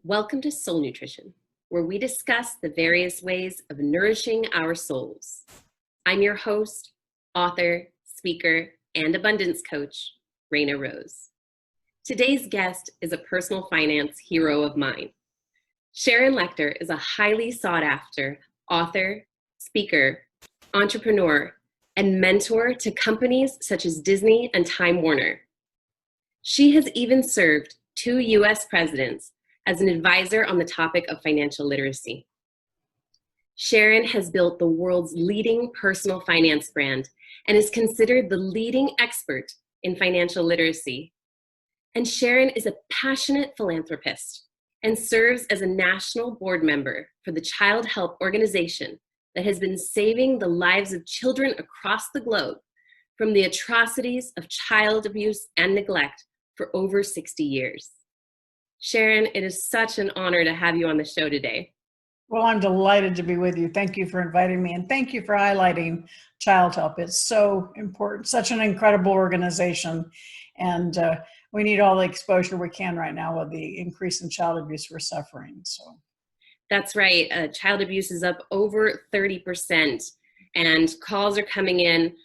Welcome to Soul Nutrition, where we discuss the various ways of nourishing our souls. I'm your host, author, speaker, and abundance coach, Reina Rose. Today's guest is a personal finance hero of mine. Sharon Lechter is a highly sought after author, speaker, entrepreneur, and mentor to companies such as Disney and Time Warner. She has even served 2 U.S. presidents as an advisor on the topic of financial literacy. Sharon has built the world's leading personal finance brand and is considered the leading expert in financial literacy. And Sharon is a passionate philanthropist and serves as a national board member for the Childhelp organization that has been saving the lives of children across the globe from the atrocities of child abuse and neglect for over 60 years. Sharon, it is such an honor to have you on the show today. Well, I'm delighted to be with you. Thank you for inviting me, and thank you for highlighting Childhelp. It's so important, such an incredible organization, and we need all the exposure we can right now with the increase in child abuse we're suffering. So, that's right. Child abuse is up over 30%, and calls are coming in.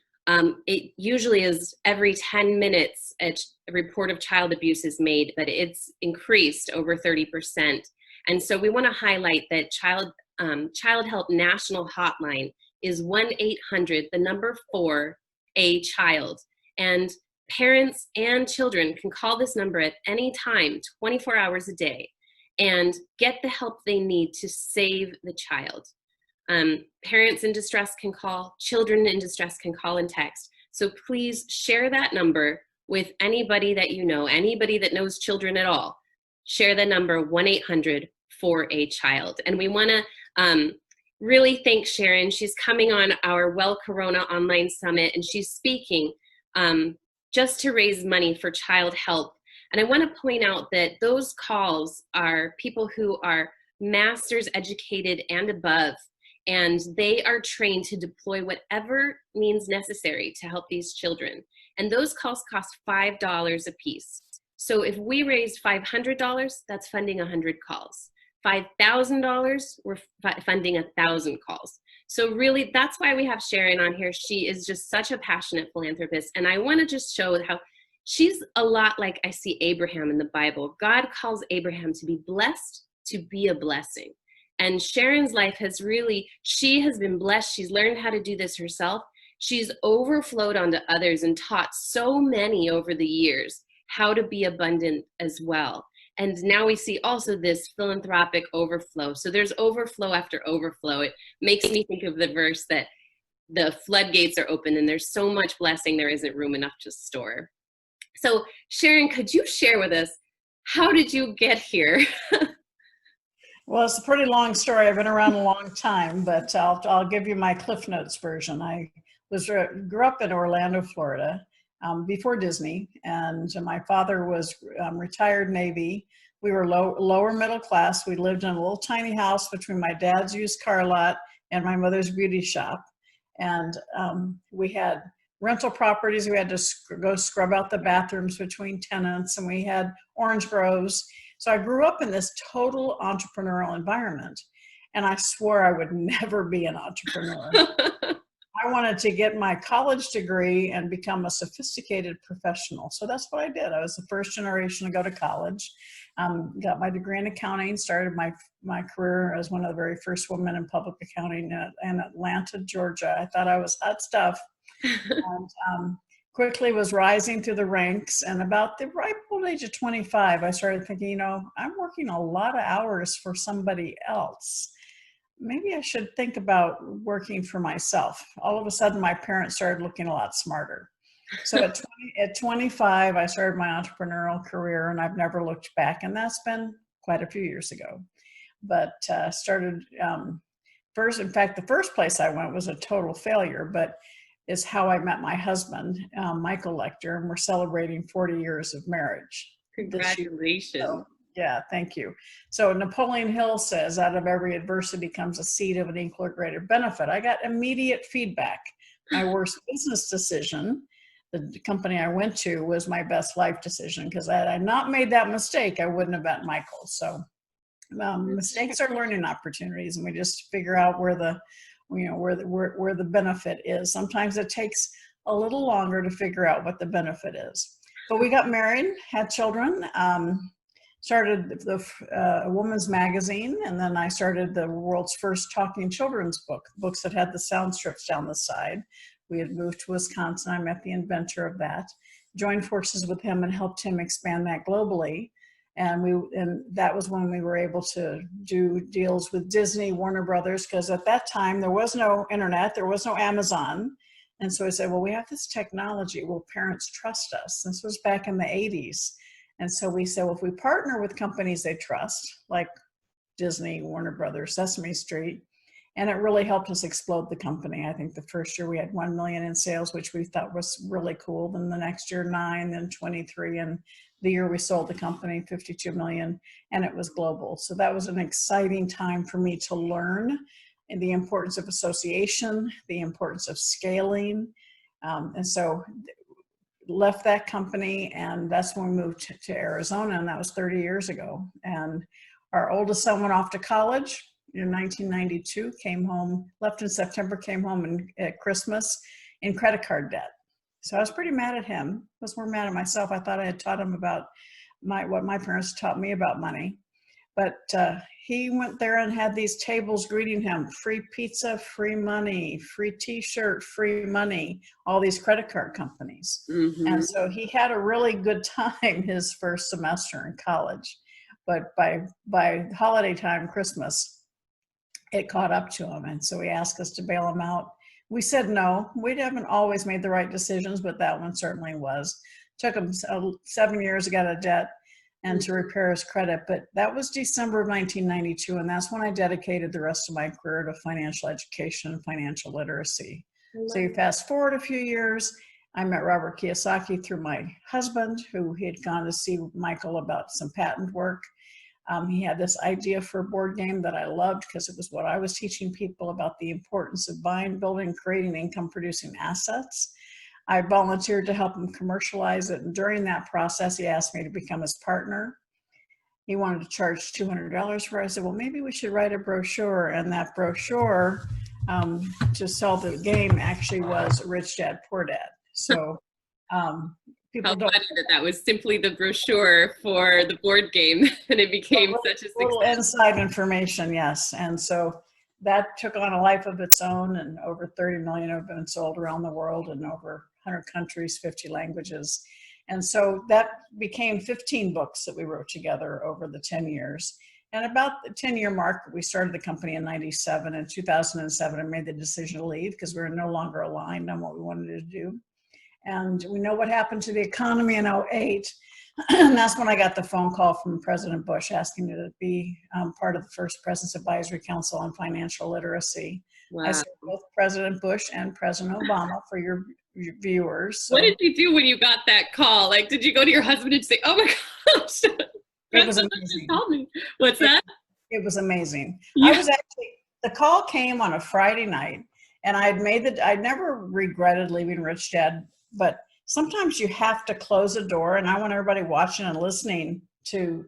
It usually is every 10 minutes a report of child abuse is made, but it's increased over 30%. And so we want to highlight that Childhelp National Hotline is 1-800-4-A-CHILD. And parents and children can call this number at any time, 24 hours a day, and get the help they need to save the child. Parents in distress can call, children in distress can call and text. So please share that number with anybody that you know, anybody that knows children at all. Share the number 1-800-4-A-CHILD. And we want to really thank Sharon. She's coming on our Well Corona Online Summit, and she's speaking just to raise money for Childhelp. And I want to point out that those calls are people who are master's educated and above, and they are trained to deploy whatever means necessary to help these children. And those calls cost $5 a piece. So if we raise $500, that's funding 100 calls. $5,000, we're funding 1,000 calls. So really, that's why we have Sharon on here. She is just such a passionate philanthropist. And I want to just show how she's a lot like I see Abraham in the Bible. God calls Abraham to be blessed, to be a blessing. And Sharon's life has really, she has been blessed. She's learned how to do this herself. She's overflowed onto others and taught so many over the years how to be abundant as well. And now we see also this philanthropic overflow. So there's overflow after overflow. It makes me think of the verse that the floodgates are open and there's so much blessing there isn't room enough to store. So Sharon, could you share with us, how did you get here? well, it's a pretty long story. I've been around a long time, but I'll give you my Cliff Notes version. I grew up in Orlando, Florida, before Disney, and my father was retired Navy. We were lower middle class. We lived in a little tiny house between my dad's used car lot and my mother's beauty shop, and we had rental properties. We had to go scrub out the bathrooms between tenants, and we had orange groves. So I grew up in this total entrepreneurial environment, and I swore I would never be an entrepreneur. I wanted to get my college degree and become a sophisticated professional. So that's what I did. I was the first generation to go to college, got my degree in accounting, started my career as one of the very first women in public accounting in Atlanta, Georgia. I thought I was hot stuff. And quickly was rising through the ranks. And about the ripe old age of 25, I started thinking, I'm working a lot of hours for somebody else. Maybe I should think about working for myself. All of a sudden, my parents started looking a lot smarter. So at 25, I started my entrepreneurial career, and I've never looked back. And that's been quite a few years ago. But started first, in fact, the first place I went was a total failure, but is how I met my husband, Michael Lechter, and we're celebrating 40 years of marriage. Congratulations. So, yeah, thank you. So Napoleon Hill says, out of every adversity comes a seed of an equal or greater benefit. I got immediate feedback. My worst business decision, the company I went to, was my best life decision, because had I not made that mistake, I wouldn't have met Michael. So Mistakes are learning opportunities, and we just figure out where the, where the benefit is. Sometimes it takes a little longer to figure out what the benefit is. But we got married, had children, started a woman's magazine, and then I started the world's first talking children's book, books that had the sound strips down the side. We had moved to Wisconsin. I met the inventor of that, joined forces with him and helped him expand that globally. And that was when we were able to do deals with Disney, Warner Brothers, because at that time there was no internet, there was no Amazon. And so I said, well, we have this technology. Will parents trust us? This was back in the 80s. And so we said, well, if we partner with companies they trust, like Disney, Warner Brothers, Sesame Street, and it really helped us explode the company. I think the first year we had 1 million in sales, which we thought was really cool. Then the next year, 9, then 23. And the year we sold the company, 52 million, and it was global. So that was an exciting time for me to learn the importance of association, the importance of scaling. And so left that company, and that's when we moved to Arizona, and that was 30 years ago. And our oldest son went off to college in 1992, came home, left in September, came home at Christmas in credit card debt. So I was pretty mad at him. I was more mad at myself. I thought I had taught him about what my parents taught me about money. But he went there and had these tables greeting him: free pizza, free money, free t-shirt, free money, all these credit card companies. Mm-hmm. And so he had a really good time his first semester in college. But by holiday time, Christmas, it caught up to him. And so he asked us to bail him out. We said no. We haven't always made the right decisions, but that one certainly was. Took him 7 years to get out of debt and to repair his credit. But that was December of 1992, and that's when I dedicated the rest of my career to financial education and financial literacy. So you fast forward a few years, I met Robert Kiyosaki through my husband, who he had gone to see Michael about some patent work. He had this idea for a board game that I loved because it was what I was teaching people about the importance of buying, building, creating income-producing assets. I volunteered to help him commercialize it, and during that process, he asked me to become his partner. He wanted to charge $200 for it. I said, well, maybe we should write a brochure, and that brochure to sell the game actually was Rich Dad, Poor Dad. So people How funny that was simply the brochure for the board game, and it became such a success. Little inside information, yes. And so that took on a life of its own, and over 30 million have been sold around the world in over 100 countries, 50 languages. And so that became 15 books that we wrote together over the 10 years. And about the 10-year mark, we started the company in 97. In 2007, I made the decision to leave because we were no longer aligned on what we wanted to do. And we know what happened to the economy in 2008. And that's when I got the phone call from President Bush asking me to be part of the first President's Advisory Council on Financial Literacy. Wow. I said both President Bush and President Obama for your viewers. So. What did you do when you got that call? Like, did you go to your husband and say, oh my gosh, it was amazing. Called me. What's that? It was amazing. Yeah. The call came on a Friday night, and I never regretted leaving Rich Dad, but sometimes you have to close a door, and I want everybody watching and listening to,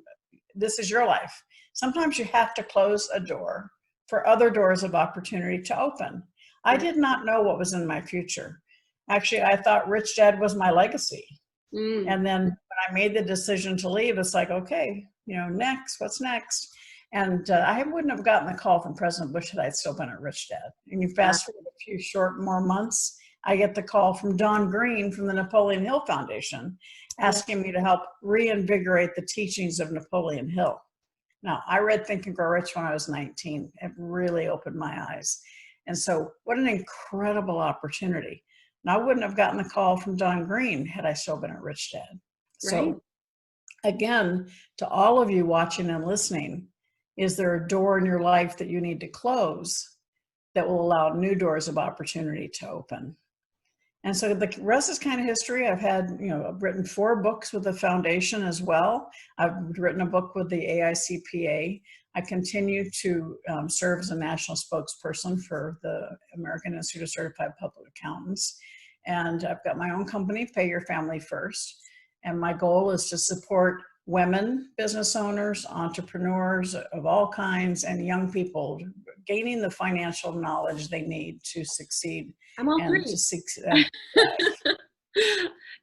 this is your life. Sometimes you have to close a door for other doors of opportunity to open. I did not know what was in my future. Actually, I thought Rich Dad was my legacy. And then when I made the decision to leave, it's like, okay, next, what's next? And I wouldn't have gotten the call from President Bush had I still been at Rich Dad. And you fast forward a few more months, I get the call from Don Green from the Napoleon Hill Foundation asking me to help reinvigorate the teachings of Napoleon Hill. Now, I read Think and Grow Rich when I was 19. It really opened my eyes. And so what an incredible opportunity. Now, I wouldn't have gotten the call from Don Green had I still been at Rich Dad. Right. So again, to all of you watching and listening, is there a door in your life that you need to close that will allow new doors of opportunity to open? And so the rest is kind of history. I've written 4 books with the foundation as well. I've written a book with the AICPA. I continue to serve as a national spokesperson for the American Institute of Certified Public Accountants. And I've got my own company, Pay Your Family First. And my goal is to support women business owners, entrepreneurs of all kinds, and young people gaining the financial knowledge they need to succeed I'm all and to three. succeed and thrive.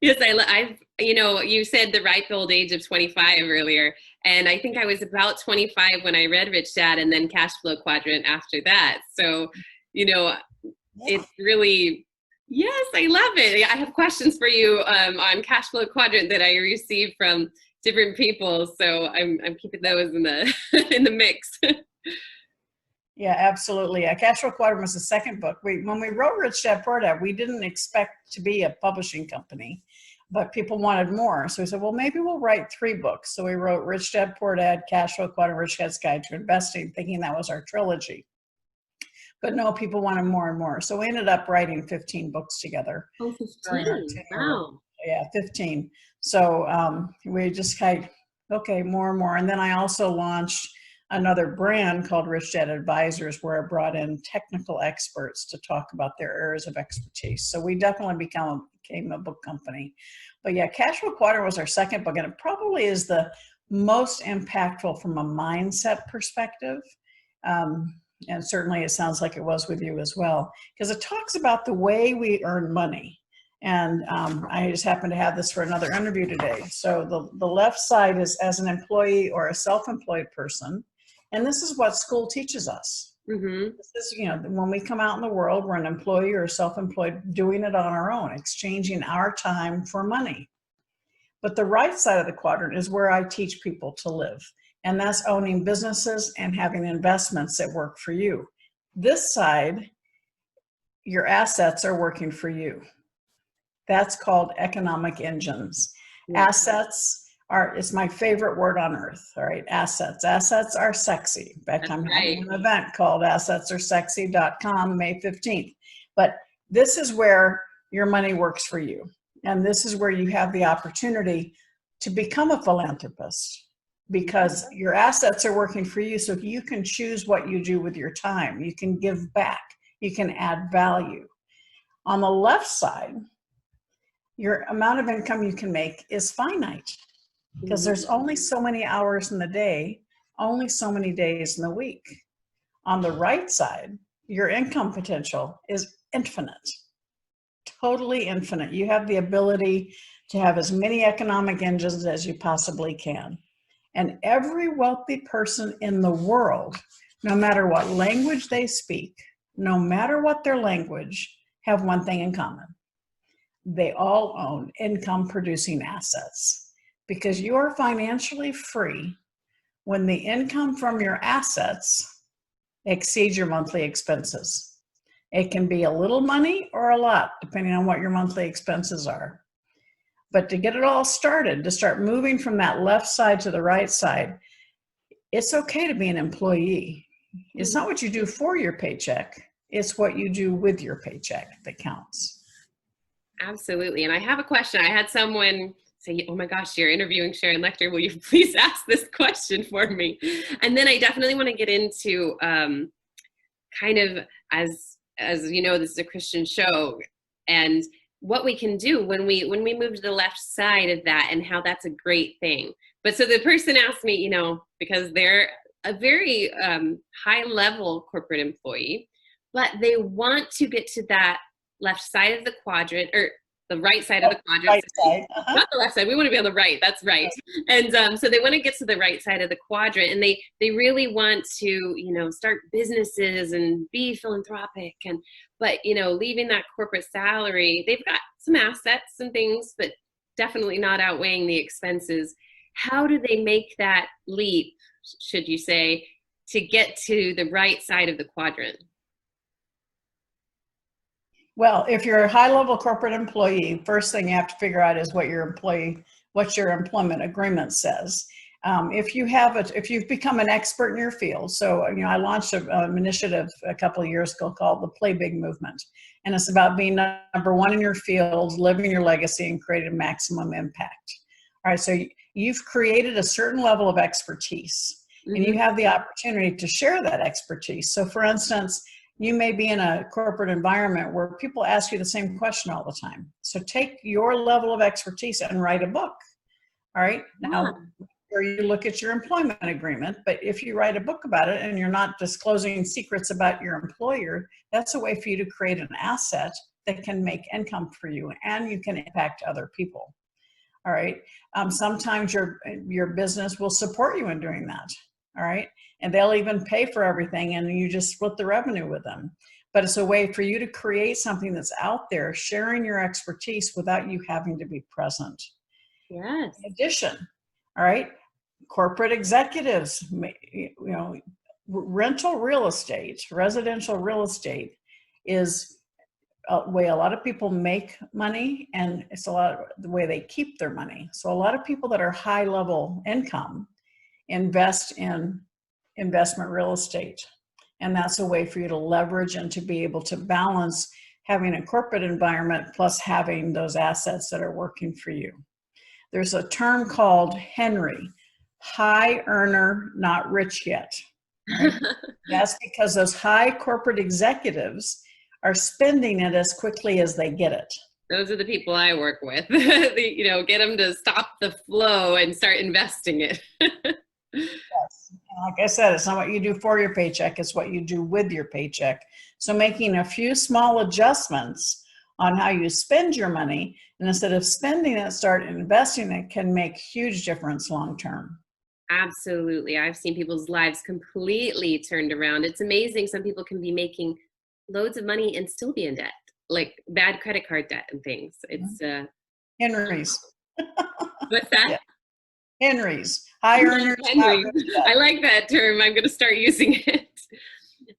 Yes, I've, you said the ripe old age of 25 earlier, and I think I was about 25 when I read Rich Dad and then Cash Flow Quadrant after that. So, it's really, yes, I love it. I have questions for you on Cash Flow Quadrant that I received from different people. So I'm keeping those in the in the mix. Yeah, absolutely. Cash Flow Quadrant was the second book. When we wrote Rich Dad Poor Dad, we didn't expect to be a publishing company, but people wanted more. So we said, well, maybe we'll write 3 books. So we wrote Rich Dad Poor Dad, Cash Flow Quadrant, Rich Dad's Guide to Investing, thinking that was our trilogy. But no, people wanted more and more. So we ended up writing 15 books together. Oh, During our 15. tenure. Wow. Yeah, 15. So we just okay, more and more. And then I also launched another brand called Rich Dad Advisors, where I brought in technical experts to talk about their areas of expertise. So we definitely became a book company. But yeah, Cash Flow Quadrant was our second book, and it probably is the most impactful from a mindset perspective. And certainly it sounds like it was with you as well, because it talks about the way we earn money. And I just happen to have this for another interview today. So the left side is as an employee or a self-employed person. And this is what school teaches us. Mm-hmm. This is, when we come out in the world, we're an employee or self-employed doing it on our own, exchanging our time for money. But the right side of the quadrant is where I teach people to live. And that's owning businesses and having investments that work for you. This side, your assets are working for you. That's called economic engines. Yeah. Assets it's my favorite word on earth. All right, assets. Assets are sexy. In fact, I'm having an event called assetsAreSexy.com May 15th. But this is where your money works for you. And this is where you have the opportunity to become a philanthropist, because your assets are working for you. So you can choose what you do with your time. You can give back. You can add value. On the left side, your amount of income you can make is finite, because there's only so many hours in the day, only so many days in the week. On the right side, your income potential is infinite, totally infinite. You have the ability to have as many economic engines as you possibly can. And every wealthy person in the world, no matter what language they speak, no matter what their language, have one thing in common. They all own income producing assets, because you are financially free when the income from your assets exceeds your monthly expenses. It can be a little money or a lot, depending on what your monthly expenses are. But to get it all started, to start moving from that left side to the right side, it's okay to be an employee. It's not what you do for your paycheck. It's what you do with your paycheck that counts. Absolutely. And I have a question. I had someone say, oh my gosh, you're interviewing Sharon Lechter. Will you please ask this question for me? And then I definitely want to get into kind of, as you know, this is a Christian show, and what we can do when we move to the left side of that, and how that's a great thing. But so the person asked me, because they're a very high level corporate employee, but they want to get to that left side of the quadrant, or the right side of the quadrant. Right side. Not the left side. We want to be on the right. That's right. And so they want to get to the right side of the quadrant, and they really want to, start businesses and be philanthropic, but leaving that corporate salary, they've got some assets and things, but definitely not outweighing the expenses. How do they make that leap, should you say, to get to the right side of the quadrant? Well, if you're a high-level corporate employee, first thing you have to figure out is what your employment agreement says. If you've become an expert in your field, so I launched an initiative a couple of years ago called the Play Big Movement, and it's about being number one in your field, living your legacy, and creating maximum impact. All right, so you've created a certain level of expertise, and you have the opportunity to share that expertise. So, for instance, you may be in a corporate environment where people ask you the same question all the time. So take your level of expertise and write a book. All right. Now, or you look at your employment agreement. But if you write a book about it and you're not disclosing secrets about your employer, that's a way for you to create an asset that can make income for you, and you can impact other people. All right. Sometimes your business will support you in doing that. All right. And they'll even pay for everything, and you just split the revenue with them. But it's a way for you to create something that's out there, sharing your expertise without you having to be present. Yes. In addition, all right, corporate executives, rental real estate, residential real estate is a way a lot of people make money, and it's a lot of the way they keep their money. So a lot of people that are high level income invest in investment real estate. And that's a way for you to leverage and to be able to balance having a corporate environment plus having those assets that are working for you. There's a term called Henry, high earner, not rich yet. Right? That's because those high corporate executives are spending it as quickly as they get it. Those are the people I work with. Get them to stop the flow and start investing it. Yes. And like I said, it's not what you do for your paycheck, it's what you do with your paycheck. So making a few small adjustments on how you spend your money, and instead of spending it, start investing it, can make huge difference long term. Absolutely. I've seen people's lives completely turned around. It's amazing. Some people can be making loads of money and still be in debt, like bad credit card debt and things. It's Henry's. What's that? Yeah. Henry's. High earners. Henry's. I like that term. I'm going to start using it.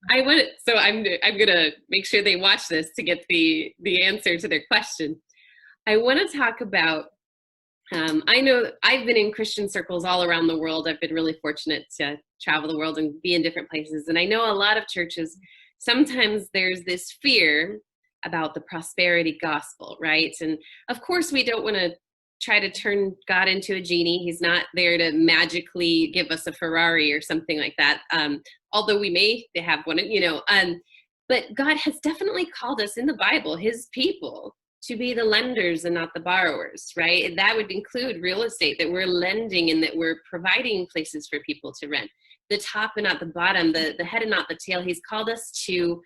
I'm going to make sure they watch this to get the answer to their question. I want to talk about, I know I've been in Christian circles all around the world. I've been really fortunate to travel the world and be in different places. And I know a lot of churches, sometimes there's this fear about the prosperity gospel, right? And of course, we don't want to try to turn God into a genie. He's not there to magically give us a Ferrari or something like that. Although we may have one, but God has definitely called us in the Bible, his people, to be the lenders and not the borrowers, right? And that would include real estate, that we're lending and that we're providing places for people to rent. The top and not the bottom, the head and not the tail. He's called us to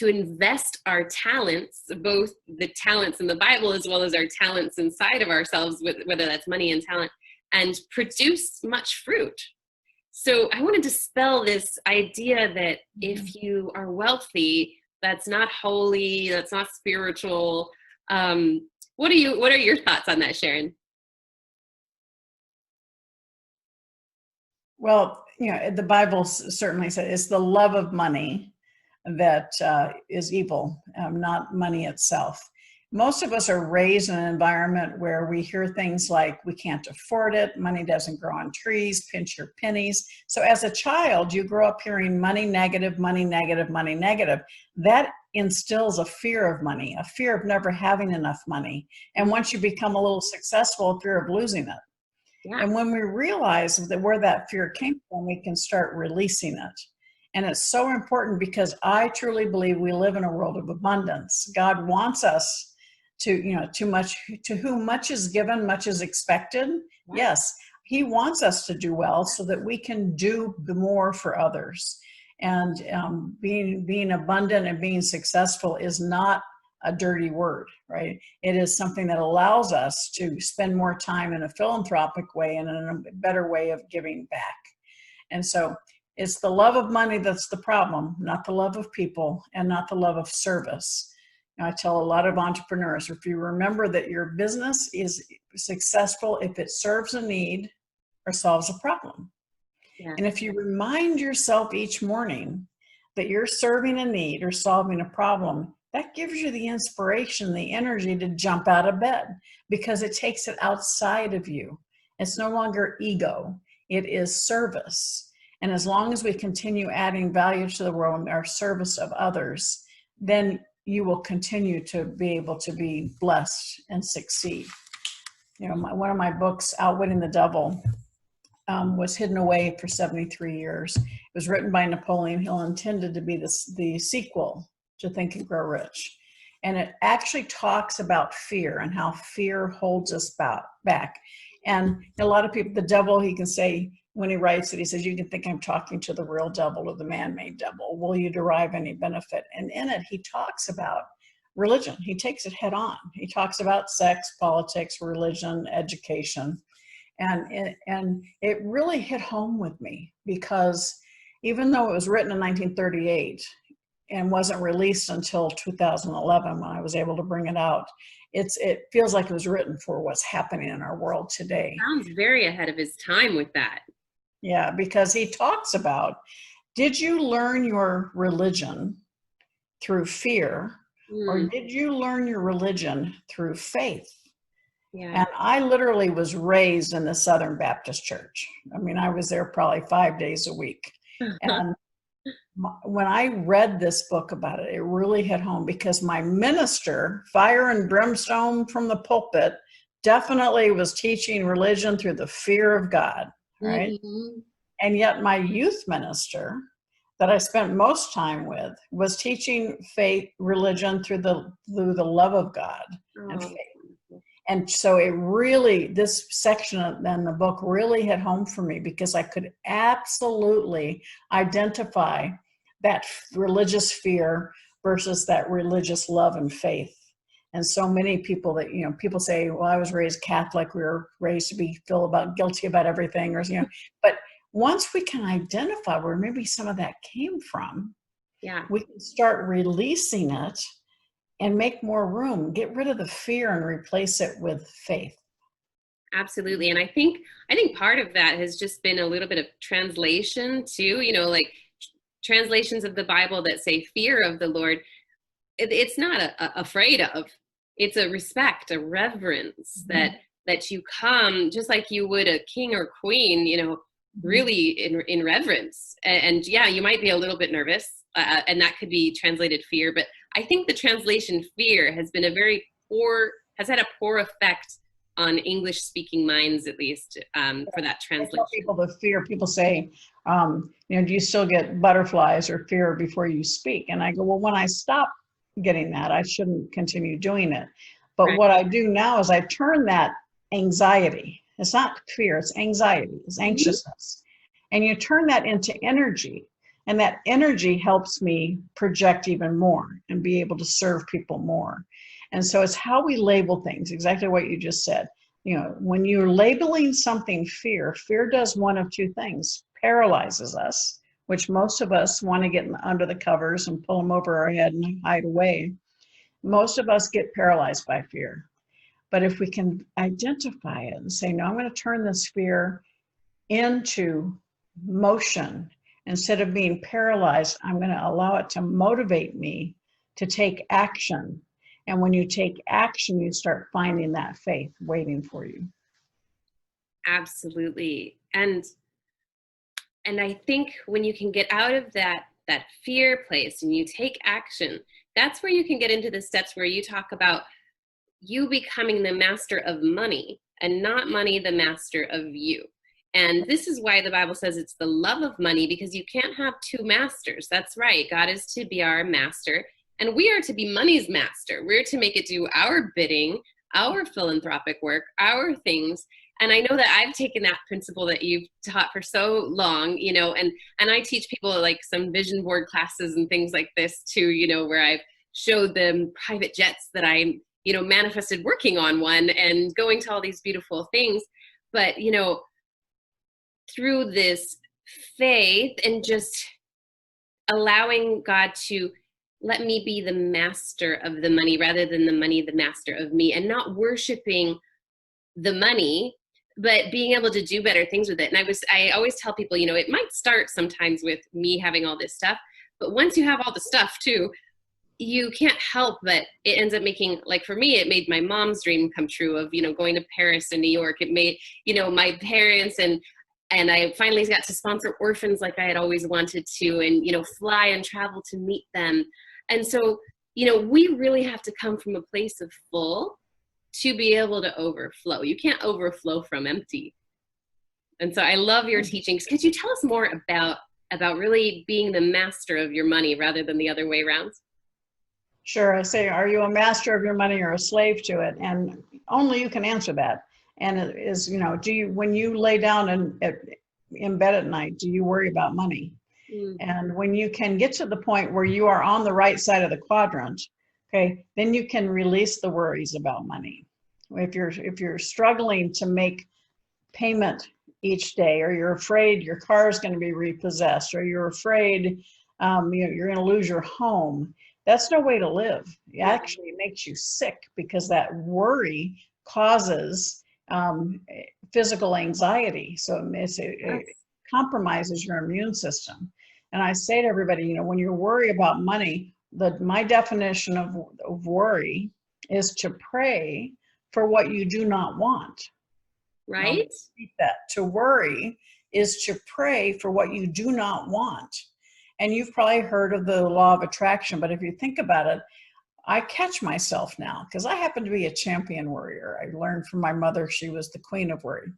invest our talents, both the talents in the Bible as well as our talents inside of ourselves, whether that's money and talent, and produce much fruit. So I want to dispel this idea that if you are wealthy, that's not holy, that's not spiritual. What are your thoughts on that, Sharon? Well, the Bible certainly says it's the love of money that is evil, not money itself. Most of us are raised in an environment where we hear things like, we can't afford it, money doesn't grow on trees, pinch your pennies. So as a child, you grow up hearing money negative, money negative, money negative. That instills a fear of money, a fear of never having enough money. And once you become a little successful, a fear of losing it. Yeah. And when we realize that where that fear came from, we can start releasing it. And it's so important because I truly believe we live in a world of abundance. God wants us to whom much is given, much is expected. Wow. Yes, he wants us to do well so that we can do more for others. And being abundant and being successful is not a dirty word, right? It is something that allows us to spend more time in a philanthropic way and in a better way of giving back. And so it's the love of money that's the problem, not the love of people and not the love of service. I tell a lot of entrepreneurs, if you remember that your business is successful if it serves a need or solves a problem. Yeah. And if you remind yourself each morning that you're serving a need or solving a problem, that gives you the inspiration, the energy to jump out of bed because it takes it outside of you. It's no longer ego, it is service. And as long as we continue adding value to the world and our service of others, then you will continue to be able to be blessed and succeed. One of my books, Outwitting the Devil, was hidden away for 73 years. It was written by Napoleon Hill, intended to be the sequel to Think and Grow Rich. And it actually talks about fear and how fear holds us back. And a lot of people, the devil, he can say, when he writes it, he says, you can think I'm talking to the real devil or the man-made devil. Will you derive any benefit? And in it, he talks about religion. He takes it head on. He talks about sex, politics, religion, education. And it really hit home with me, because even though it was written in 1938 and wasn't released until 2011 when I was able to bring it out, it feels like it was written for what's happening in our world today. Sounds very ahead of his time with that. Yeah, because he talks about, did you learn your religion through fear, or did you learn your religion through faith? Yeah. And I literally was raised in the Southern Baptist Church. I mean, I was there probably 5 days a week. And when I read this book about it, it really hit home, because my minister, fire and brimstone from the pulpit, definitely was teaching religion through the fear of God, right? Mm-hmm. And yet my youth minister that I spent most time with was teaching faith, religion through the love of God and faith. And so it really, this section in the book really hit home for me, because I could absolutely identify that religious fear versus that religious love and faith. And so many people that, people say, well, I was raised Catholic, we were raised to feel guilty about everything, or, but once we can identify where maybe some of that came from, yeah, we can start releasing it and make more room, get rid of the fear and replace it with faith. Absolutely. And I think part of that has just been a little bit of translation too, like translations of the Bible that say fear of the Lord. It's not afraid of, it's a respect, a reverence, that you come just like you would a king or queen, really in reverence. And yeah, you might be a little bit nervous, and that could be translated fear, but I think the translation fear has been has had a poor effect on English speaking minds, at least, for that translation. I tell people the fear, people say, do you still get butterflies or fear before you speak? And I go, well, when I stop getting that, I shouldn't continue doing it. But what I do now is I turn that anxiety, it's not fear, it's anxiety, it's anxiousness. And you turn that into energy. And that energy helps me project even more and be able to serve people more. And so it's how we label things, exactly what you just said. When you're labeling something fear does one of two things: paralyzes us, which most of us want to get under the covers and pull them over our head and hide away. Most of us get paralyzed by fear. But if we can identify it and say, no, I'm going to turn this fear into motion. Instead of being paralyzed, I'm going to allow it to motivate me to take action. And when you take action, you start finding that faith waiting for you. Absolutely. And I think when you can get out of that fear place and you take action, that's where you can get into the steps where you talk about you becoming the master of money and not money the master of you. And this is why the Bible says it's the love of money, because you can't have two masters. That's right. God is to be our master, and we are to be money's master. We're to make it do our bidding, our philanthropic work, our things. And I know that I've taken that principle that you've taught for so long, and I teach people like some vision board classes and things like this too, where I've showed them private jets that I, manifested working on one and going to all these beautiful things. But, through this faith and just allowing God to let me be the master of the money rather than the money the master of me, and not worshiping the money, but being able to do better things with it. And I always tell people, it might start sometimes with me having all this stuff, but once you have all the stuff too, you can't help but it ends up making, like for me, it made my mom's dream come true of, going to Paris and New York. It made, my parents, and I finally got to sponsor orphans like I had always wanted to, and, fly and travel to meet them. And so, we really have to come from a place of full to be able to overflow. You can't overflow from empty. And so I love your teachings. Could you tell us more about really being the master of your money rather than the other way around? Sure. I say, are you a master of your money or a slave to it? And only you can answer that. And it is, when you lay down in bed at night, do you worry about money? Mm. And when you can get to the point where you are on the right side of the quadrant, okay, then you can release the worries about money. If you're struggling to make payment each day, or you're afraid your car is going to be repossessed, or you're afraid you're going to lose your home, that's no way to live. It actually makes you sick, because that worry causes physical anxiety. So it compromises your immune system. And I say to everybody, when you worry about money, my definition of worry is to pray for what you do not want. I'll Right? repeat that. To worry is to pray for what you do not want. And you've probably heard of the law of attraction, but if you think about it, I catch myself now, because I happen to be a champion worrier. I learned from my mother, she was the queen of worry.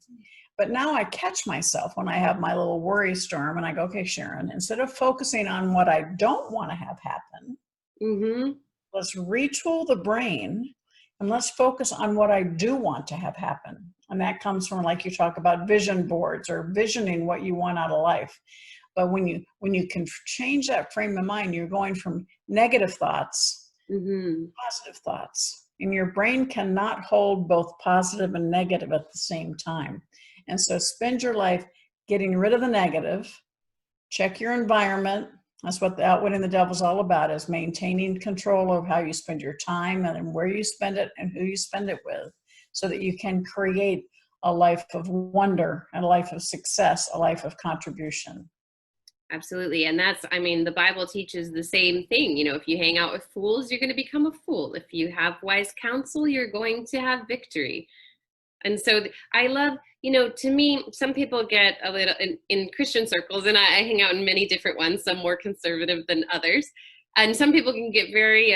But now I catch myself when I have my little worry storm, and I go, okay, Sharon, instead of focusing on what I don't want to have happen, Mm-hmm. let's retool the brain and let's focus on what I do want to have happen. And that comes from, like you talk about, vision boards or visioning what you want out of life. But when you can change that frame of mind, you're going from negative thoughts Mm-hmm. to positive thoughts. And your brain cannot hold both positive and negative at the same time. And so spend your life getting rid of the negative, check your environment. That's what the Outwitting the Devil is all about, is maintaining control of how you spend your time and where you spend it and who you spend it with, so that you can create a life of wonder, a life of success, a life of contribution. Absolutely. And the Bible teaches the same thing. If you hang out with fools, you're going to become a fool. If you have wise counsel, you're going to have victory. And so I love, to me, some people get a little in Christian circles, and I hang out in many different ones, some more conservative than others. And some people can get very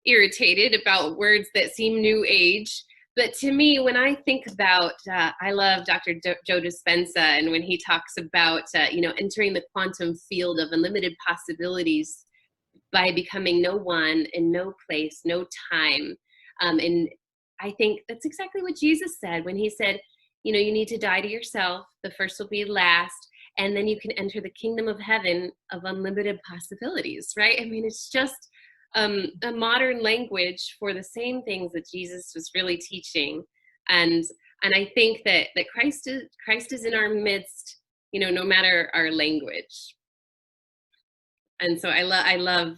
irritated about words that seem new age. But to me, when I think about, I love Dr. Joe Dispenza, and when he talks about, entering the quantum field of unlimited possibilities by becoming no one in no place, no time. And I think that's exactly what Jesus said when he said, you need to die to yourself. The first will be last. And then you can enter the kingdom of heaven of unlimited possibilities, right? It's just a modern language for the same things that Jesus was really teaching. And I think that Christ is in our midst, no matter our language. And so I love.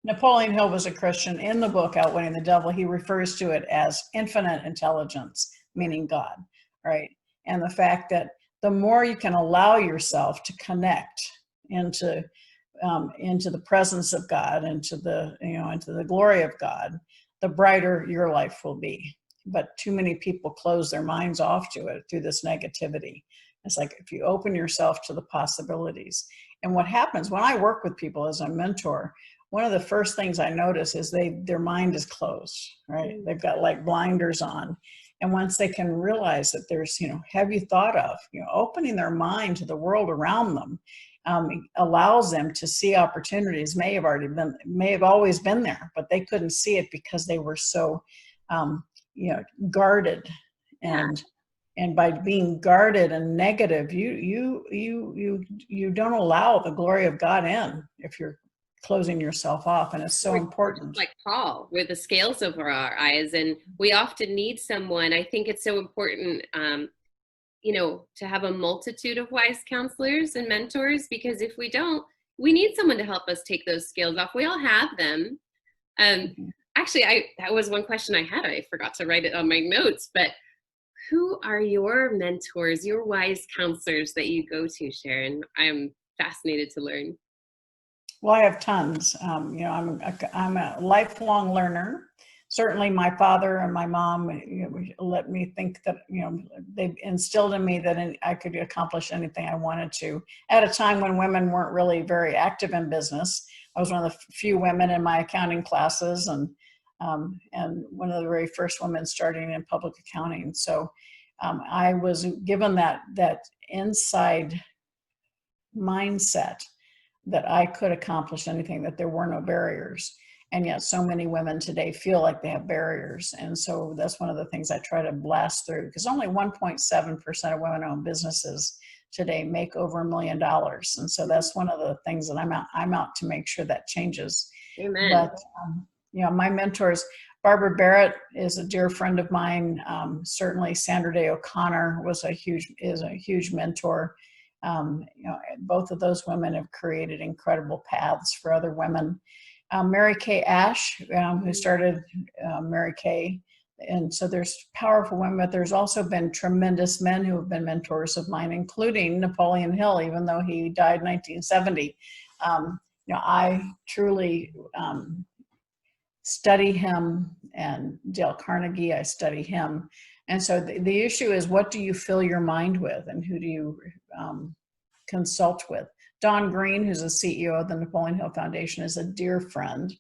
Napoleon Hill was a Christian. In the book Outwitting the Devil, he refers to it as infinite intelligence, meaning God, right? And the fact that the more you can allow yourself to connect into the presence of God, into the glory of God, the brighter your life will be. But too many people close their minds off to it through this negativity. It's like, if you open yourself to the possibilities. And what happens when I work with people as a mentor, one of the first things I notice is their mind is closed, right? They've got like blinders on. And once they can realize that there's, have you thought of, opening their mind to the world around them, allows them to see opportunities may have always been there, but they couldn't see it because they were so, guarded. And by being guarded and negative, you don't allow the glory of God in if you're closing yourself off. And it's so important. Like Paul, with the scales over our eyes, and we often need someone. I think it's so important, to have a multitude of wise counselors and mentors, because if we don't, we need someone to help us take those scales off. We all have them. Actually, that was one question I had. I forgot to write it on my notes, but who are your mentors, your wise counselors that you go to, Sharon? I'm fascinated to learn. Well, I have tons. I'm a lifelong learner. Certainly my father and my mom let me think that, they instilled in me that I could accomplish anything I wanted to, at a time when women weren't really very active in business. I was one of the few women in my accounting classes, and one of the very first women starting in public accounting. So I was given that inside mindset that I could accomplish anything, that there were no barriers. And yet so many women today feel like they have barriers. And so that's one of the things I try to blast through, because only 1.7% of women-owned businesses today make over $1 million. And so that's one of the things that I'm out to make sure that changes. Amen. But, my mentors, Barbara Barrett is a dear friend of mine. Certainly Sandra Day O'Connor is a huge mentor. Both of those women have created incredible paths for other women. Mary Kay Ash, who started Mary Kay. And so there's powerful women, but there's also been tremendous men who have been mentors of mine, including Napoleon Hill, even though he died in 1970. I truly study him, and Dale Carnegie, I study him. And so the issue is, what do you fill your mind with, and who do you consult with? Don Green, who's the CEO of the Napoleon Hill Foundation, is a dear friend.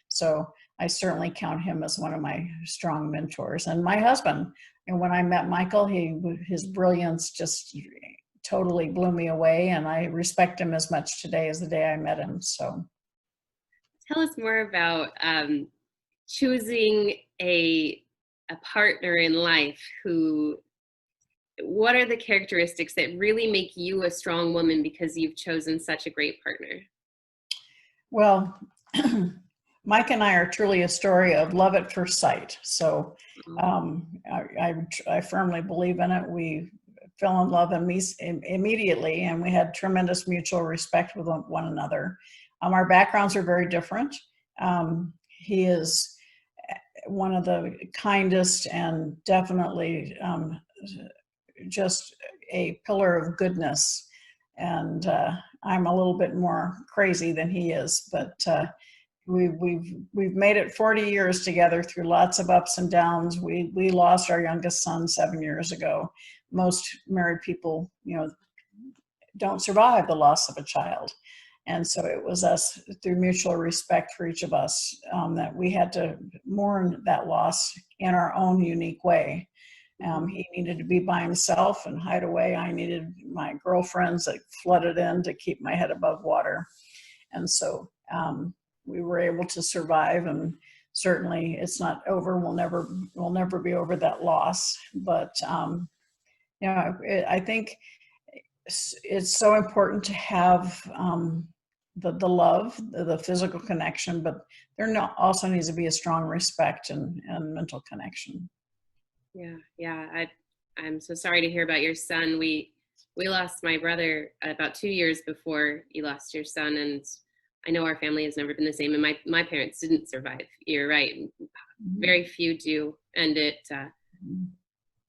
So I certainly count him as one of my strong mentors. And my husband, and when I met Michael, his brilliance just totally blew me away, and I respect him as much today as the day I met him. So tell us more about choosing a partner in life. What are the characteristics that really make you a strong woman because you've chosen such a great partner? Well, Mike and I are truly a story of love at first sight. So I firmly believe in it. We fell in love immediately, and we had tremendous mutual respect with one another. Our backgrounds are very different. He is one of the kindest and definitely just a pillar of goodness. And I'm a little bit more crazy than he is, but we've made it 40 years together through lots of ups and downs. We lost our youngest son 7 years ago. Most married people, don't survive the loss of a child. And so it was us, through mutual respect for each of us, that we had to mourn that loss in our own unique way. He needed to be by himself and hide away. I needed my girlfriends that flooded in to keep my head above water. And so we were able to survive, and certainly it's not over. We'll never be over that loss. But I think it's so important to have the love, the physical connection, but also needs to be a strong respect and mental connection. Yeah. I'm so sorry to hear about your son. We lost my brother about 2 years before you lost your son, and I know our family has never been the same. And my parents didn't survive. You're right. Very few do, and it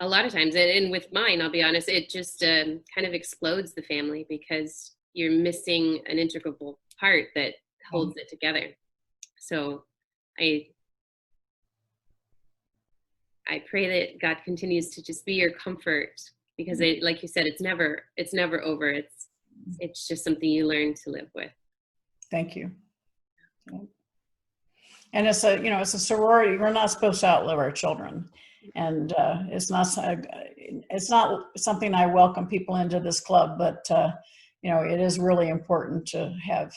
a lot of times, and with mine, I'll be honest, it just kind of explodes the family because you're missing an integral part that holds it together. So I pray that God continues to just be your comfort, because like you said, it's never over. It's just something you learn to live with. Thank you. And it's a sorority. We're not supposed to outlive our children, and it's not something I welcome people into this club, but it is really important to have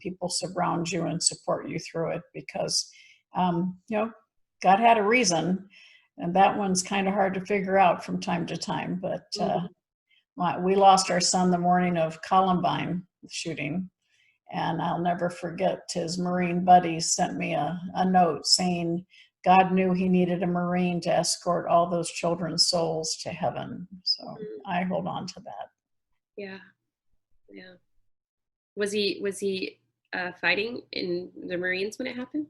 people surround you and support you through it, because God had a reason. And that one's kind of hard to figure out from time to time. But we lost our son the morning of Columbine shooting. And I'll never forget, his Marine buddies sent me a note saying God knew he needed a Marine to escort all those children's souls to heaven. So I hold on to that. Yeah. Was he fighting in the Marines when it happened?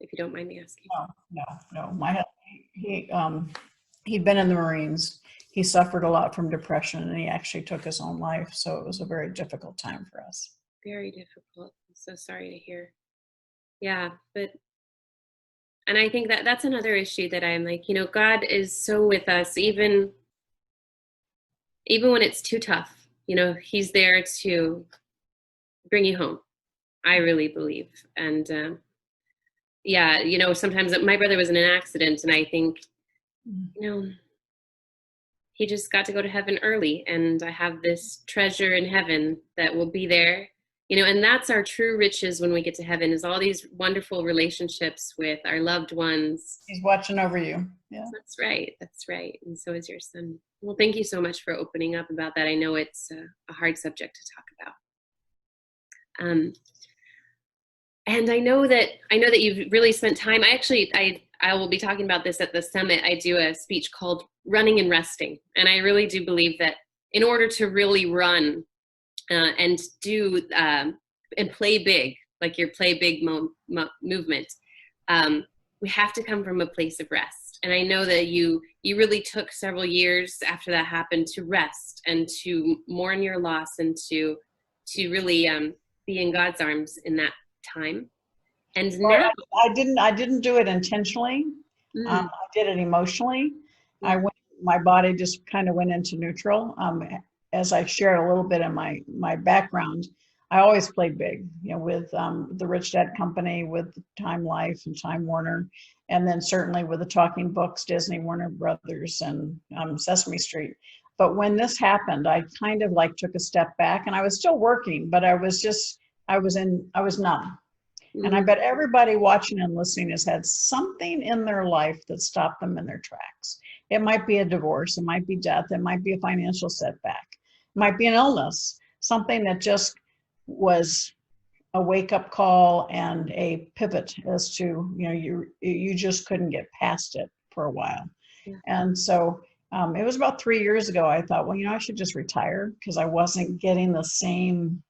If you don't mind me asking. No. He'd been in the Marines. He suffered a lot from depression, and he actually took his own life. So it was a very difficult time for us. Very difficult. I'm so sorry to hear. Yeah, and I think that's another issue that I'm like, God is so with us, even when it's too tough. He's there to bring you home. I really believe. And sometimes my brother was in an accident, and I think, he just got to go to heaven early, and I have this treasure in heaven that will be there And that's our true riches when we get to heaven, is all these wonderful relationships with our loved ones. He's watching over you. Yeah. That's right. That's right. And so is your son. Well, thank you so much for opening up about that. I know it's a hard subject to talk about. And I know that you've really spent time. I will be talking about this at the summit. I do a speech called Running and Resting. And I really do believe that in order to really run and do and play big, like your play big movement, we have to come from a place of rest. And I know that you really took several years after that happened to rest and to mourn your loss and to really be in God's arms in that time. And now I didn't do it intentionally. I did it emotionally. My body just kind of went into neutral. As I shared a little bit in my background, I always played big, with the Rich Dad Company, with Time Life and Time Warner, and then certainly with the Talking Books, Disney, Warner Brothers, and Sesame Street. But when this happened, I kind of like took a step back, and I was still working, but I was numb. And I bet everybody watching and listening has had something in their life that stopped them in their tracks. It might be a divorce, it might be death, it might be a financial setback, it might be an illness, something that just was a wake-up call and a pivot as to, you just couldn't get past it for a while. Yeah. And so it was about 3 years ago, I thought, well, I should just retire, because I wasn't getting the same,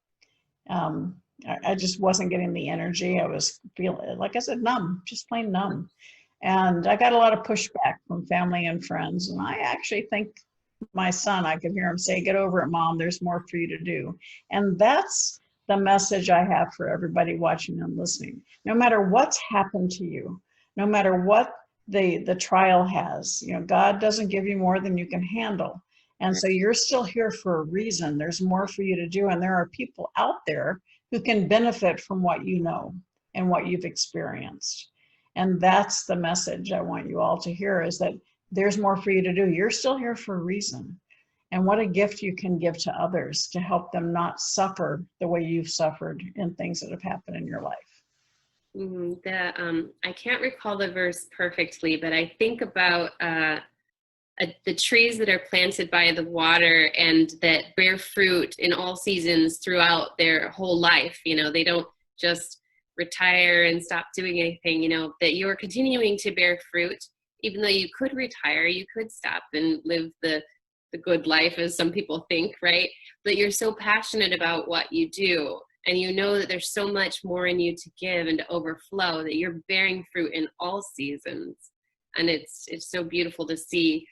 I just wasn't getting the energy. I was feeling, like I said, numb, just plain numb. And I got a lot of pushback from family and friends. And I actually think my son, I could hear him say, "Get over it, Mom, there's more for you to do." And that's the message I have for everybody watching and listening. No matter what's happened to you, no matter what the trial has, God doesn't give you more than you can handle. And so you're still here for a reason. There's more for you to do. And there are people out there who can benefit from what you know and what you've experienced. And that's the message I want you all to hear, is that there's more for you to do. You're still here for a reason. And what a gift you can give to others to help them not suffer the way you've suffered in things that have happened in your life. I can't recall the verse perfectly, but I think about the trees that are planted by the water and that bear fruit in all seasons throughout their whole life. They don't just retire and stop doing anything, that you're continuing to bear fruit. Even though you could retire, you could stop and live the good life, as some people think, right? But you're so passionate about what you do, and you know that there's so much more in you to give and to overflow, that you're bearing fruit in all seasons. And it's so beautiful to see.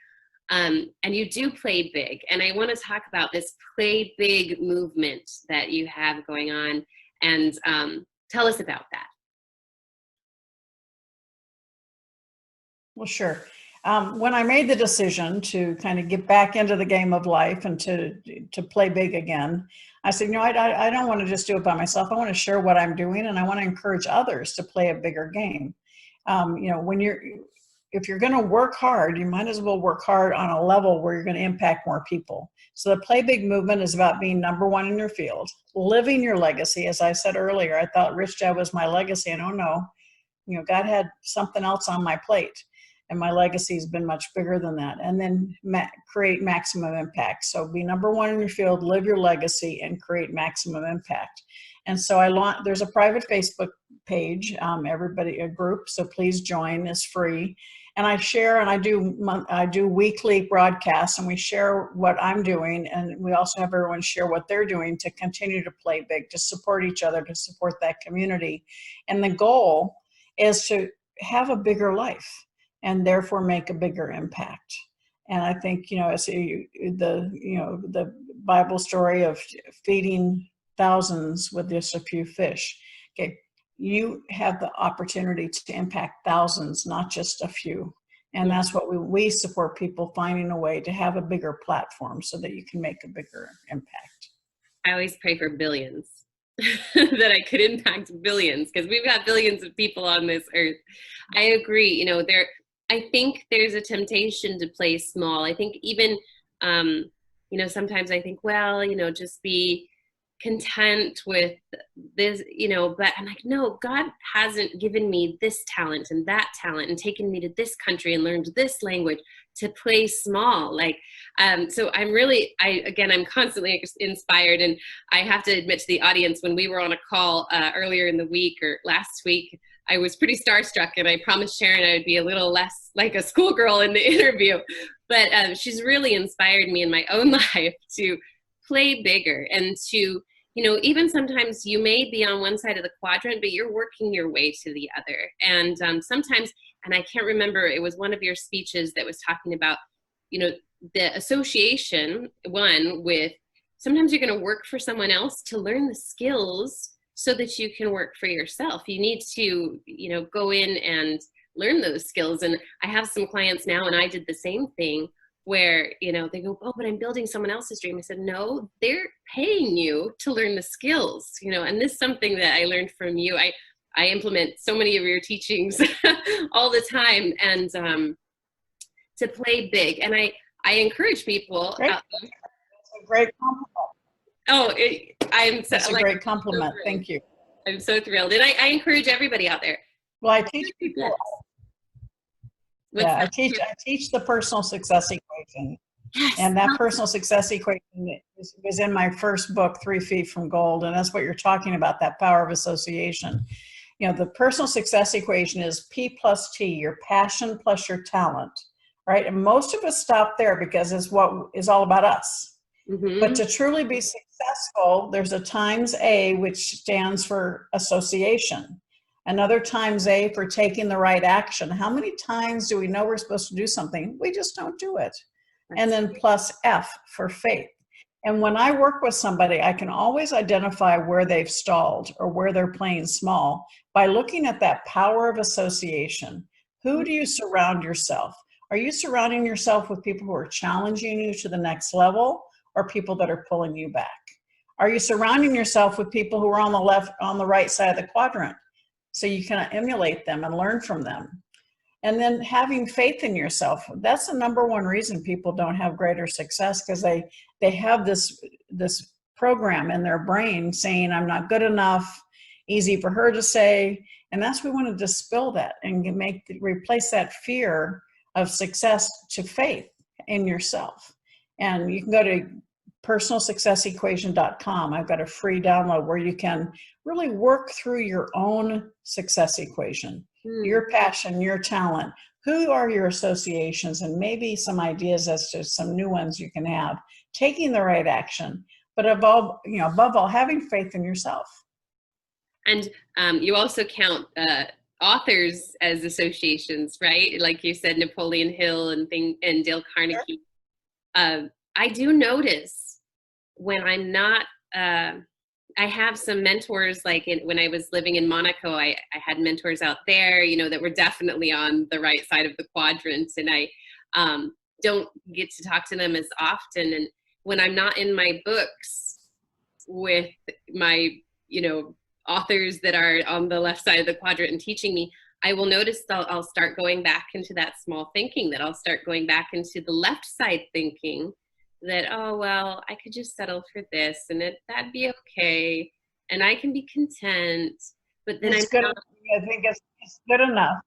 And you do play big. And I want to talk about this play big movement that you have going on, and tell us about that. Well, sure. When I made the decision to kind of get back into the game of life and to play big again, I said, I don't want to just do it by myself. I want to share what I'm doing, and I want to encourage others to play a bigger game. If you're going to work hard, you might as well work hard on a level where you're going to impact more people. So the Play Big movement is about being number one in your field, living your legacy. As I said earlier, I thought Rich Dad was my legacy, and oh no, God had something else on my plate. And my legacy has been much bigger than that. And then create maximum impact. So be number one in your field, live your legacy, and create maximum impact. And so there's a private Facebook page, a group, so please join, it's free. And I share, and I do weekly broadcasts, and we share what I'm doing, and we also have everyone share what they're doing to continue to play big, to support each other, to support that community. And the goal is to have a bigger life, and therefore make a bigger impact. And I think, the Bible story of feeding thousands with just a few fish. Okay, you have the opportunity to impact thousands, not just a few. And that's what we support, people finding a way to have a bigger platform so that you can make a bigger impact. I always pray for billions. That I could impact billions, because we've got billions of people on this earth. I agree. I think there's a temptation to play small. I think even, sometimes I think, well, just be content with this, but I'm like, no, God hasn't given me this talent and that talent and taken me to this country and learned this language to play small. So I'm constantly inspired. And I have to admit to the audience, when we were on a call earlier in the week or last week, I was pretty starstruck, and I promised Sharon I would be a little less like a schoolgirl in the interview. But she's really inspired me in my own life to play bigger and to, even sometimes you may be on one side of the quadrant, but you're working your way to the other. And sometimes, and I can't remember, it was one of your speeches that was talking about, the association one with, sometimes you're going to work for someone else to learn the skills so that you can work for yourself. You need to, go in and learn those skills. And I have some clients now, and I did the same thing, where, they go, oh, but I'm building someone else's dream. I said, no, they're paying you to learn the skills, and this is something that I learned from you. I implement so many of your teachings all the time, and to play big. And I encourage people. Great. That's a great compliment. Oh, That's a great compliment. So thank you. I'm so thrilled. And I encourage everybody out there. Well, I teach people. I teach the personal success equation. Yes. And that personal success equation was in my first book, 3 Feet from Gold. And that's what you're talking about, that power of association. The personal success equation is P plus T, your passion plus your talent, right? And most of us stop there because it's what is all about us. Mm-hmm. But to truly be successful, there's a times A, which stands for association. Another times A for taking the right action. How many times do we know we're supposed to do something? We just don't do it. And then plus F for faith. And when I work with somebody, I can always identify where they've stalled or where they're playing small by looking at that power of association. Who do you surround yourself? Are you surrounding yourself with people who are challenging you to the next level, or people that are pulling you back? Are you surrounding yourself with people who are on the right side of the quadrant, so you can emulate them and learn from them? And then having faith in yourself. That's the number one reason people don't have greater success, because they have this program in their brain saying, I'm not good enough, easy for her to say. And that's, we want to dispel that and replace that fear of success to faith in yourself. And you can go to personalsuccessequation.com. I've got a free download where you can really work through your own success equation, your passion, your talent. Who are your associations, and maybe some ideas as to some new ones you can have, taking the right action, but above all, having faith in yourself. And you also count authors as associations, right? Like you said, Napoleon Hill and Dale Carnegie. Sure. I do notice when I'm not, I have some mentors, like when I was living in Monaco, I had mentors out there, that were definitely on the right side of the quadrant, and I don't get to talk to them as often. And when I'm not in my books with my, authors that are on the left side of the quadrant and teaching me, I will notice that I'll start going back into that small thinking, that I'll start going back into the left side thinking, that, oh, well, I could just settle for this, and that'd be okay, and I can be content. But then I think it's good enough.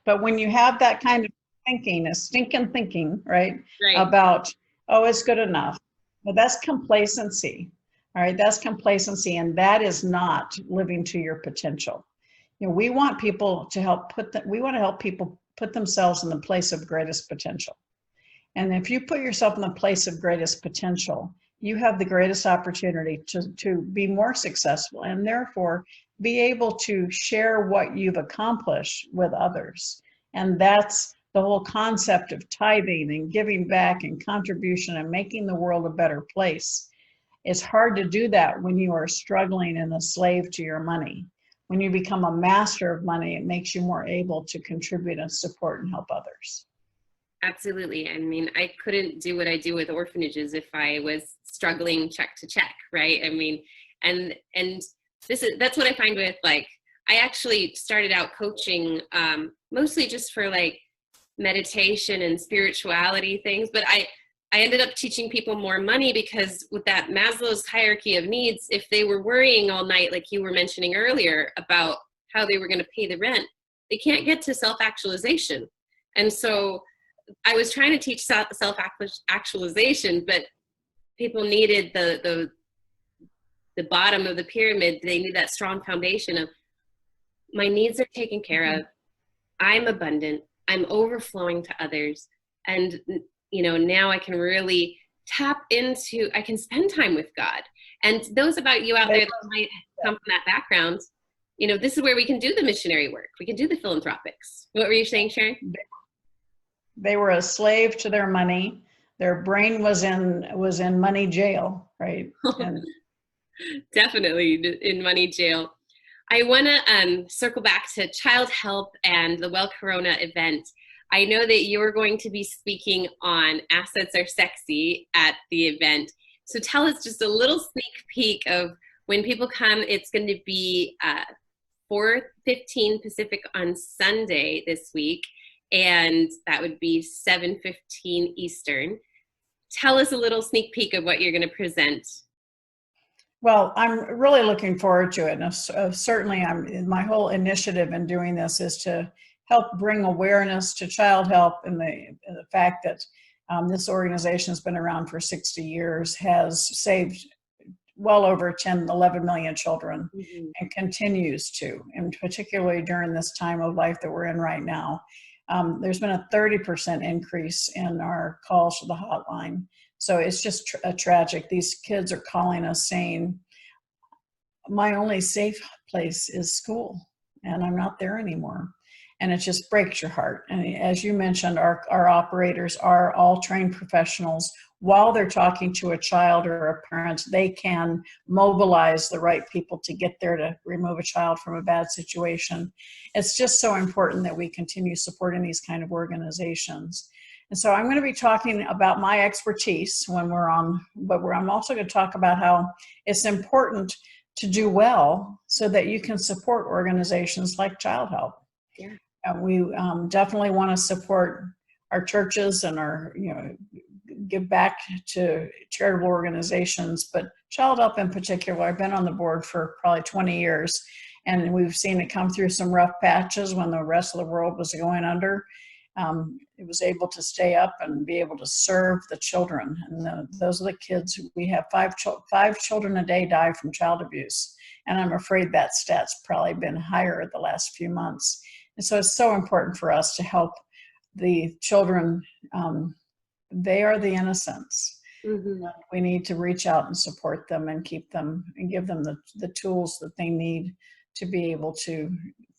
But when you have that kind of thinking, a stinking thinking, right? About, oh, it's good enough. But that's complacency. All right, that's complacency, and that is not living to your potential. We want people to help people put themselves in the place of greatest potential. And if you put yourself in the place of greatest potential, you have the greatest opportunity to be more successful, and therefore be able to share what you've accomplished with others. And that's the whole concept of tithing and giving back and contribution and making the world a better place. It's hard to do that when you are struggling and a slave to your money. When you become a master of money, it makes you more able to contribute and support and help others. Absolutely. I mean, I couldn't do what I do with orphanages if I was struggling check to check, right? I mean, and that's what I find with, like, I actually started out coaching mostly just for like meditation and spirituality things, but I ended up teaching people more money, because with that Maslow's hierarchy of needs, if they were worrying all night, like you were mentioning earlier, about how they were going to pay the rent, they can't get to self-actualization. And so I was trying to teach self-actualization, but people needed the bottom of the pyramid. They need that strong foundation of, my needs are taken care of, I'm abundant, I'm overflowing to others, and now I can really tap into, I can spend time with God. And those about you out there that might come from that background, this is where we can do the missionary work. We can do the philanthropics. What were you saying, Sharon? They were a slave to their money. Their brain was in money jail, right? And definitely in money jail. I want to circle back to Childhelp and the Well Corona event. I know that you're going to be speaking on Assets Are Sexy at the event. So tell us just a little sneak peek of when people come. It's going to be 4:15 Pacific on Sunday this week, and that would be 7:15 Eastern. Tell us a little sneak peek of what you're going to present. Well, I'm really looking forward to it. And certainly my whole initiative in doing this is to help bring awareness to Childhelp, and the fact that this organization has been around for 60 years, has saved well over 10, 11 million children, and continues to, and particularly during this time of life that we're in right now. There's been a 30% increase in our calls to the hotline. So it's just tragic. These kids are calling us saying, my only safe place is school, and I'm not there anymore. And it just breaks your heart. And as you mentioned, our operators are all trained professionals. While they're talking to a child or a parent, they can mobilize the right people to get there to remove a child from a bad situation. It's just so important that we continue supporting these kind of organizations. And so I'm going to be talking about my expertise when we're on, but I'm also going to talk about how it's important to do well so that you can support organizations like Childhelp. Yeah. We definitely want to support our churches and give back to charitable organizations, but Childhelp in particular, I've been on the board for probably 20 years, and we've seen it come through some rough patches when the rest of the world was going under. It was able to stay up and be able to serve the children. And those are the kids. We have five children a day die from child abuse. And I'm afraid that stat's probably been higher the last few months. And so it's so important for us to help the children. They are the innocents. We need to reach out and support them and keep them and give them the tools that they need to be able to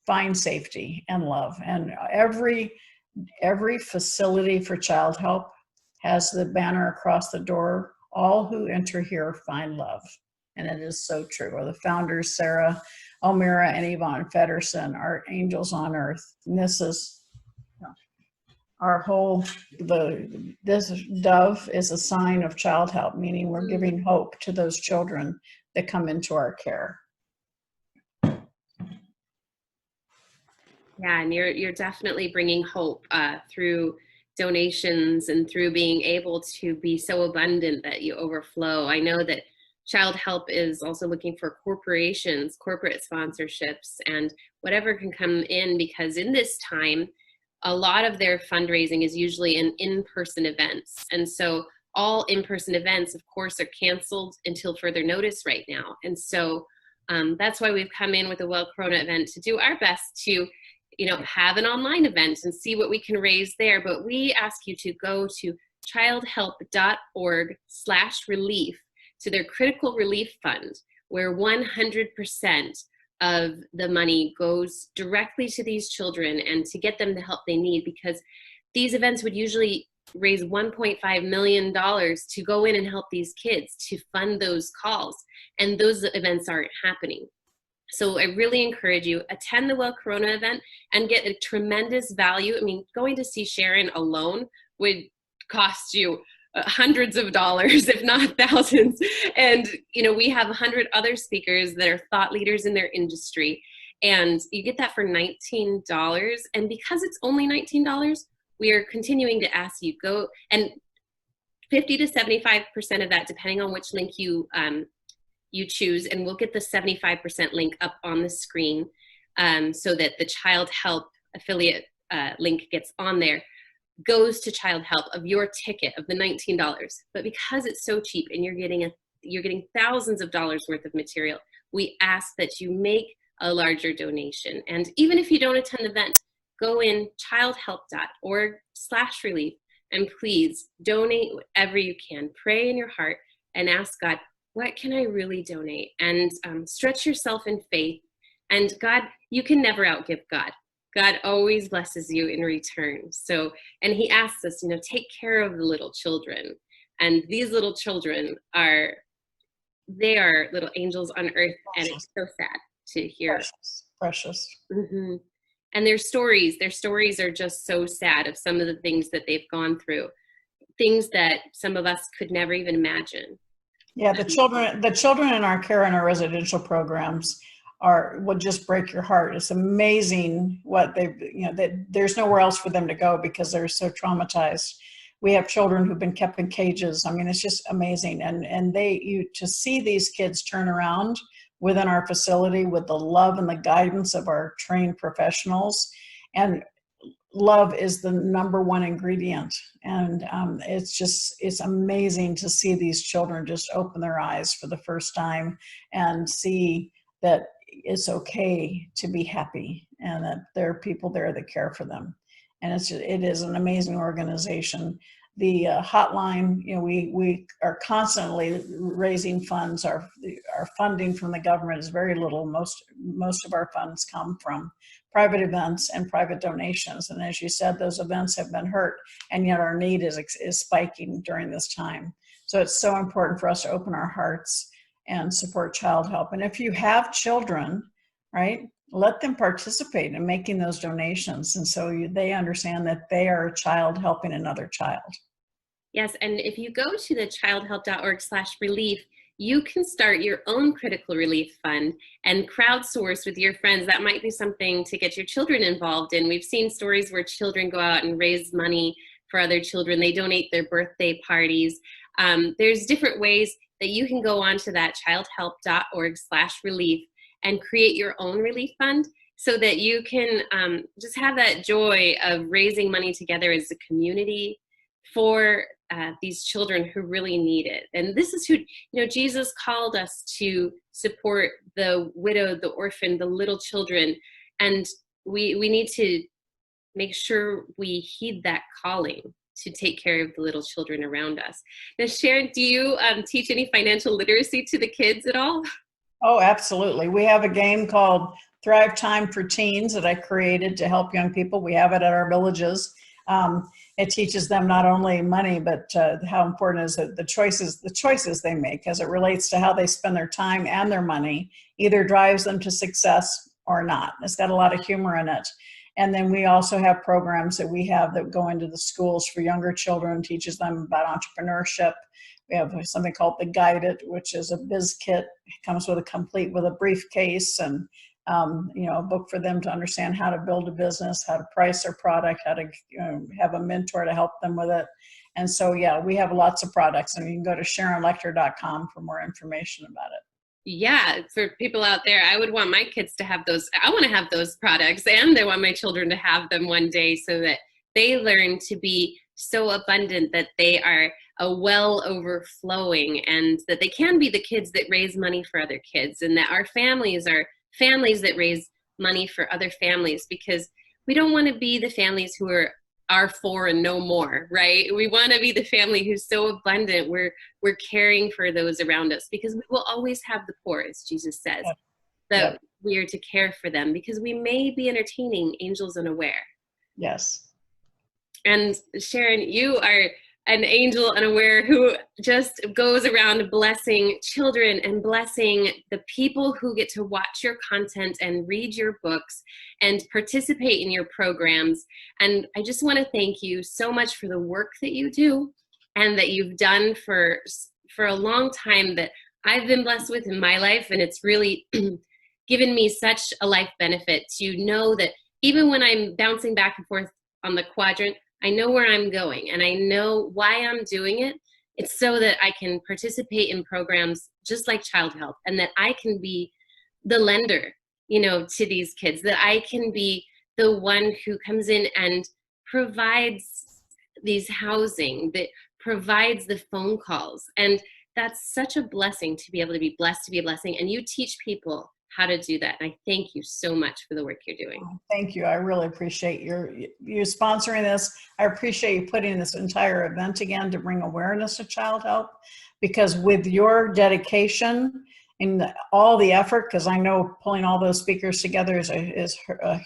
find safety and love. And every facility for Childhelp has the banner across the door, all who enter here find love. And it is so true. Or the founders, Sarah O'Meara and Yvonne Feddersen, are angels on earth. And this is our whole, this dove is a sign of Childhelp, meaning we're giving hope to those children that come into our care. Yeah, and you're definitely bringing hope through donations and through being able to be so abundant that you overflow. I know that Childhelp is also looking for corporations, corporate sponsorships, and whatever can come in, because in this time, a lot of their fundraising is usually in in-person events. And so all in-person events, of course, are canceled until further notice right now. And so that's why we've come in with a Well Corona event to do our best to have an online event and see what we can raise there. But we ask you to go to childhelp.org/relief to their critical relief fund, where 100% of the money goes directly to these children and to get them the help they need, because these events would usually raise $1.5 million to go in and help these kids to fund those calls. And those events aren't happening. So I really encourage you, attend the Well Corona event and get a tremendous value. I mean, going to see Sharon alone would cost you hundreds of dollars, if not thousands. And, we have 100 other speakers that are thought leaders in their industry. And you get that for $19. And because it's only $19, we are continuing to ask you go. And 50 to 75% of that, depending on which link you choose, and we'll get the 75% link up on the screen so that the Childhelp affiliate link gets on there, goes to Childhelp of your ticket of the $19. But because it's so cheap and you're getting thousands of dollars worth of material, we ask that you make a larger donation. And even if you don't attend the event, go in childhelp.org/relief and please donate whatever you can. Pray in your heart and ask God, what can I really donate? And stretch yourself in faith. And God, you can never outgive God. God always blesses you in return. So, and he asks us, take care of the little children. And these little children they are little angels on earth. And it's so sad to hear. Precious. Mm-hmm. And their stories are just so sad of some of the things that they've gone through, things that some of us could never even imagine. Yeah, the children in our care and our residential programs would just break your heart. It's amazing what there's nowhere else for them to go because they're so traumatized. We have children who've been kept in cages. I mean, it's just amazing. And to see these kids turn around within our facility with the love and the guidance of our trained professionals, and love is the number one ingredient. And it's amazing to see these children just open their eyes for the first time and see that it's okay to be happy and that there are people there that care for them. And it is an amazing organization. The hotline, we are constantly raising funds. Our funding from the government is very little. Most of our funds come from private events and private donations. And as you said, those events have been hurt, and yet our need is spiking during this time. So it's so important for us to open our hearts and support Childhelp. And if you have children, right, let them participate in making those donations. And so they understand that they are a child helping another child. Yes, and if you go to the childhelp.org/relief, you can start your own critical relief fund and crowdsource with your friends. That might be something to get your children involved in. We've seen stories where children go out and raise money for other children. They donate their birthday parties. There's different ways that you can go onto that childhelp.org/relief and create your own relief fund so that you can just have that joy of raising money together as a community for these children who really need it. And this is who, Jesus called us to support the widow, the orphan, the little children. And we need to make sure we heed that calling to take care of the little children around us. Now, Sharon, do you teach any financial literacy to the kids at all? Oh, absolutely. We have a game called Thrive Time for Teens that I created to help young people. We have it at our villages. It teaches them not only money, but how important is it, the choices they make as it relates to how they spend their time and their money either drives them to success or not. It's got a lot of humor in it. And then we also have programs that we have that go into the schools for younger children, teaches them about entrepreneurship. We have something called the Guide It, which is a biz kit. It comes with a briefcase and a book for them to understand how to build a business, how to price their product, how to have a mentor to help them with it. And so, yeah, we have lots of products, and you can go to SharonLechter.com for more information about it. Yeah, for people out there, I would want my kids to have those. I want to have those products, and I want my children to have them one day so that they learn to be so abundant that they are a well overflowing, and that they can be the kids that raise money for other kids, and that our families are families that raise money for other families, because we don't want to be the families who are for and no more, right? We want to be the family who's so abundant. We're caring for those around us, because we will always have the poor, as Jesus says, that we are to care for them, because we may be entertaining angels unaware. Yes. And Sharon, you are an angel unaware who just goes around blessing children and blessing the people who get to watch your content and read your books and participate in your programs. And I just want to thank you so much for the work that you do and that you've done for a long time, that I've been blessed with in my life. And it's really given me such a life benefit to know that even when I'm bouncing back and forth on the quadrant, I know where I'm going, and I know why I'm doing it, It's so that I can participate in programs just like Childhelp, and that I can be the lender, to these kids, that I can be the one who comes in and provides these housing, that provides the phone calls. And that's such a blessing to be able to be blessed to be a blessing. And you teach people how to do that. And I thank you so much for the work you're doing. Thank you. I really appreciate you sponsoring this. I appreciate you putting this entire event again to bring awareness to Childhelp, because with your dedication and all the effort, because I know pulling all those speakers together is a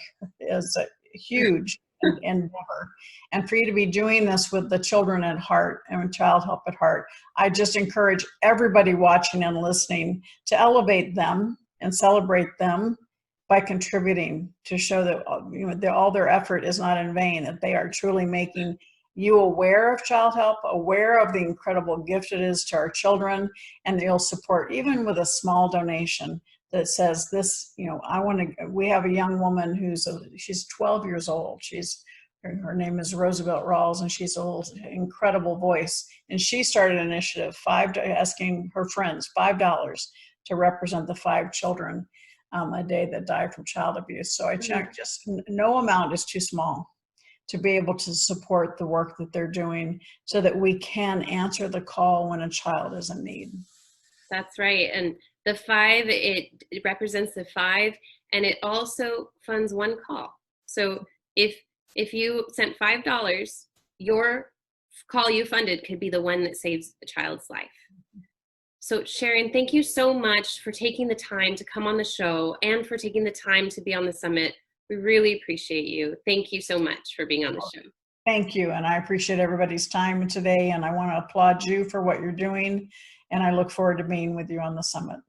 huge endeavor. And for you to be doing this with the children at heart and Childhelp at heart, I just encourage everybody watching and listening to elevate them and celebrate them by contributing, to show that all their effort is not in vain, that they are truly making you aware of Childhelp, aware of the incredible gift it is to our children, and they'll support even with a small donation that says this, we have a young woman she's 12 years old. Her name is Roosevelt Rawls, and she's an incredible voice. And she started an initiative, asking her friends $5 to represent the 5 children a day that die from child abuse. So I checked, just no amount is too small to be able to support the work that they're doing, so that we can answer the call when a child is in need. That's right. And the 5, it represents the 5, and it also funds one call. So if you sent $5, your call you funded could be the one that saves a child's life. So Sharon, thank you so much for taking the time to come on the show and for taking the time to be on the summit. We really appreciate you. Thank you so much for being on the show. Thank you. And I appreciate everybody's time today. And I want to applaud you for what you're doing. And I look forward to being with you on the summit.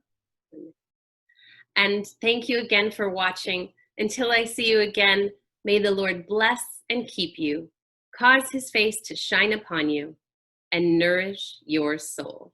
And thank you again for watching. Until I see you again, may the Lord bless and keep you, cause his face to shine upon you, and nourish your soul.